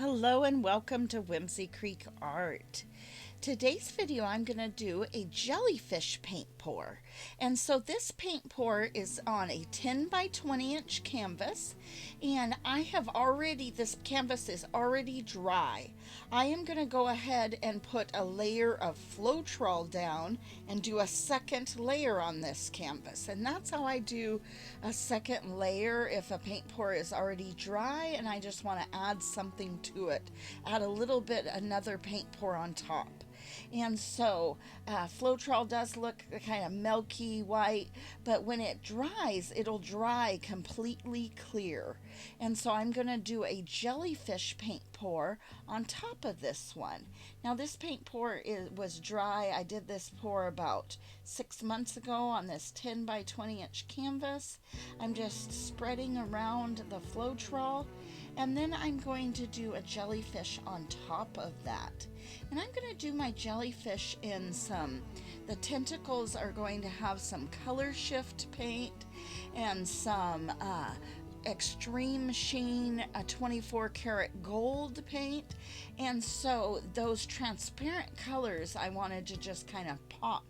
Hello and welcome to Whimsy Creek Art. Today's video I'm going to do a jellyfish paint pour. And so this paint pour is on a 10 by 20 inch canvas, and this canvas is already dry. I am going to go ahead and put a layer of Floetrol down and do a second layer on this canvas. And that's how I do a second layer if a paint pour is already dry and I just want to add something to it. Add a little bit, another paint pour on top. And so Floetrol does look kind of milky white, but when it dries, it'll dry completely clear. And so I'm going to do a jellyfish paint pour on top of this one. Now this paint pour was dry. I did this pour about 6 months ago on this 10 by 20 inch canvas. I'm just spreading around the Floetrol, and then I'm going to do a jellyfish on top of that. And I'm going to do my jellyfish in the tentacles are going to have some color shift paint and some extreme sheen, a 24 karat gold paint. And so those transparent colors I wanted to just kind of pop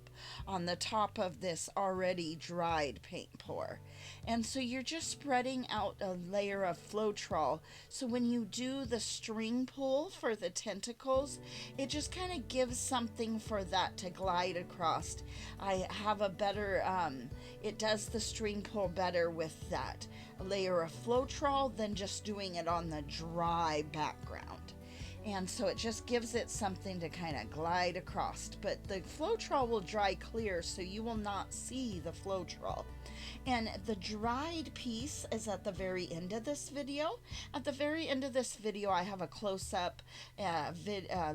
on the top of this already dried paint pour. And so you're just spreading out a layer of Floetrol, so when you do the string pull for the tentacles, it just kind of gives something for that to glide across. I have a better it does the string pull better with that layer of Floetrol than just doing it on the dry background. And so it just gives it something to kind of glide across. But the Floetrol will dry clear, so you will not see the Floetrol. And the dried piece is at the very end of this video. At the very end of this video, I have a close-up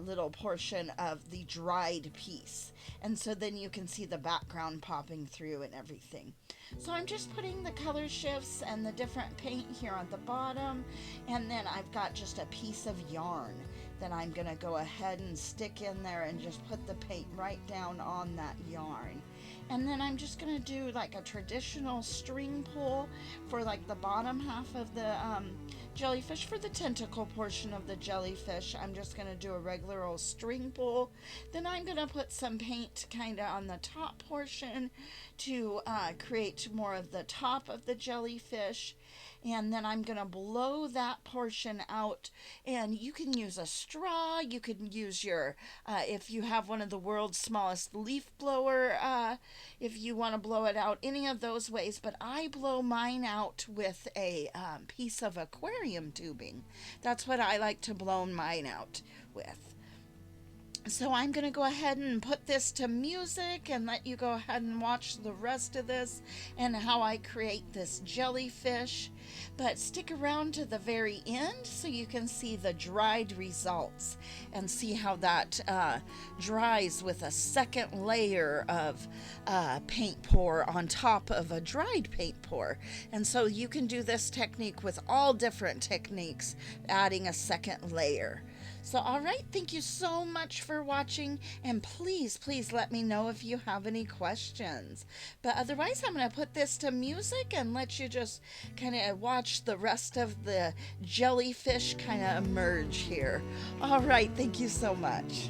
little portion of the dried piece. And so then you can see the background popping through and everything. So I'm just putting the color shifts and the different paint here on the bottom. And then I've got just a piece of yarn that I'm going to go ahead and stick in there and just put the paint right down on that yarn. And then I'm just going to do like a traditional string pull for like the bottom half of the jellyfish. For the tentacle portion of the jellyfish, I'm just going to do a regular old string pull. Then I'm going to put some paint kind of on the top portion to create more of the top of the jellyfish. And then I'm going to blow that portion out, and you can use a straw, you can use your, if you have one of the world's smallest leaf blower, if you want to blow it out any of those ways, but I blow mine out with a piece of aquarium tubing. That's what I like to blow mine out with. So I'm going to go ahead and put this to music and let you go ahead and watch the rest of this and how I create this jellyfish. But stick around to the very end so you can see the dried results and see how that dries with a second layer of paint pour on top of a dried paint pour. And so you can do this technique with all different techniques, adding a second layer. So, all right, thank you so much for watching, and please let me know if you have any questions. But otherwise, I'm going to put this to music and let you just kind of watch the rest of the jellyfish kind of emerge here. All right, thank you so much.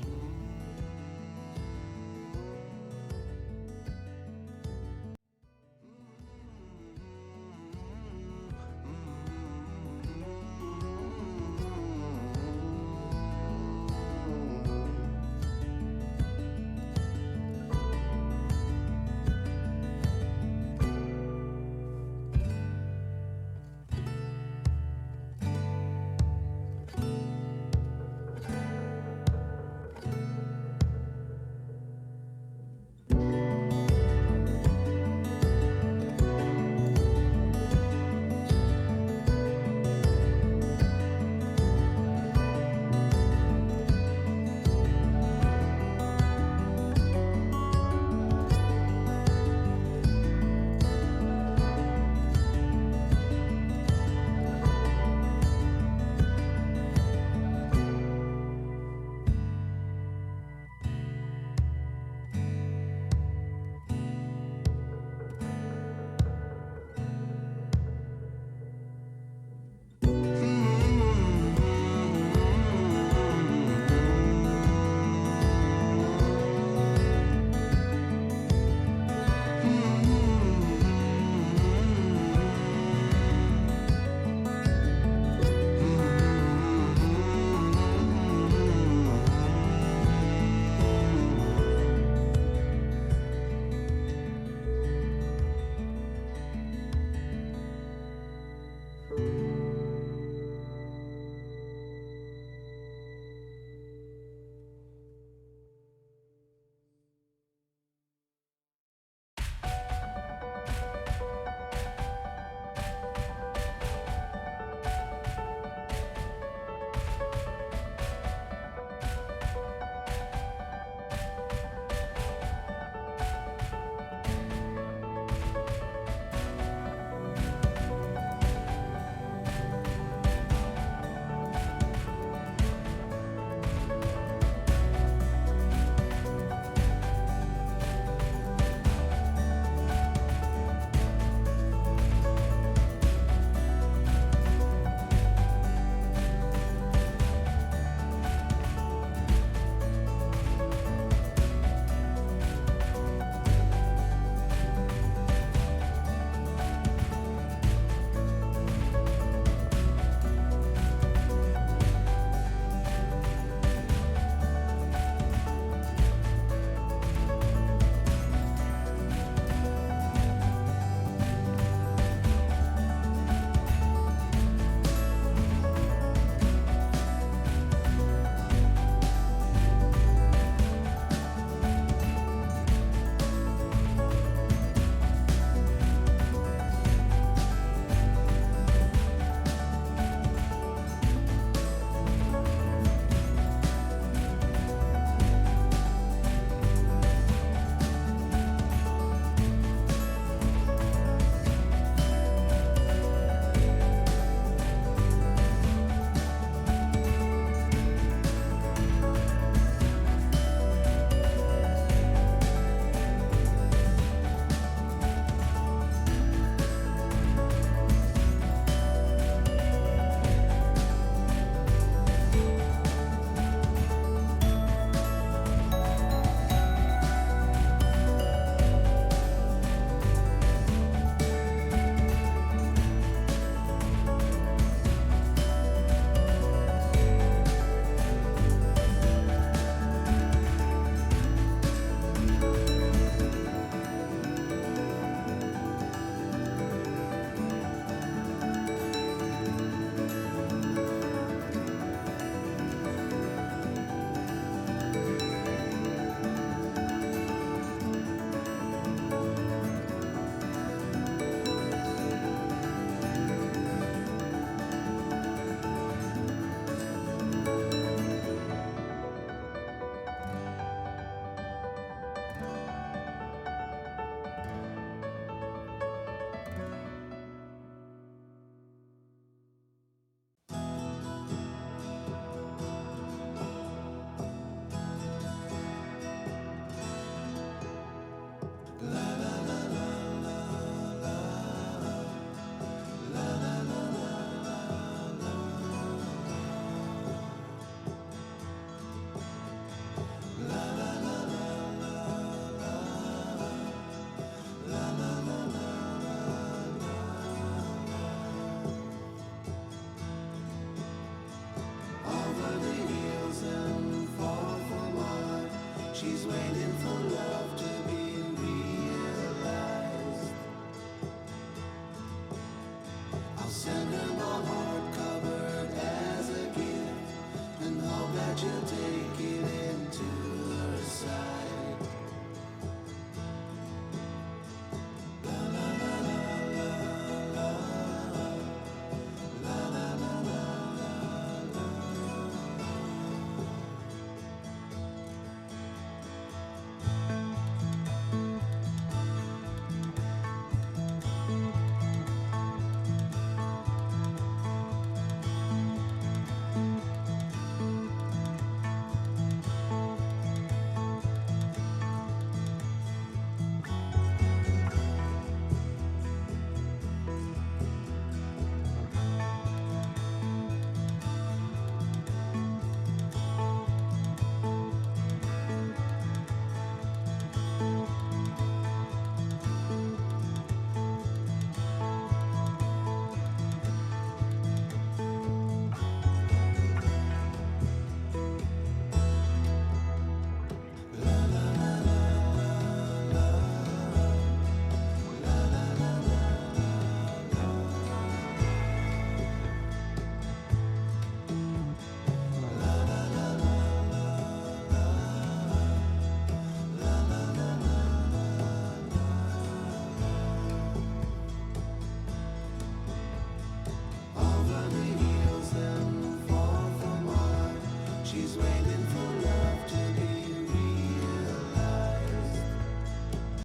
She's waiting for love.